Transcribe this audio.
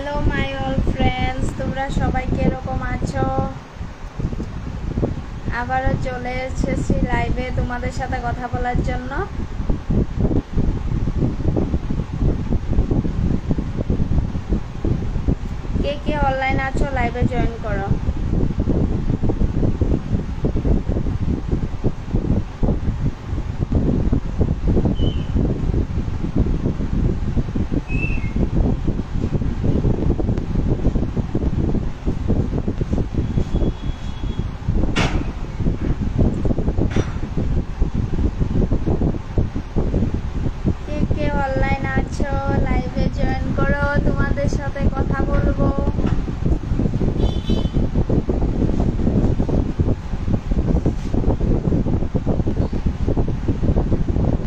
Hello my all friends, তোমরা সবাই কিরকম আছো? আবারও চলে এসেছি লাইভে তোমাদের সাথে কথা বলার জন্য। কে কে অনলাইন আছো লাইভে জয়েন করো।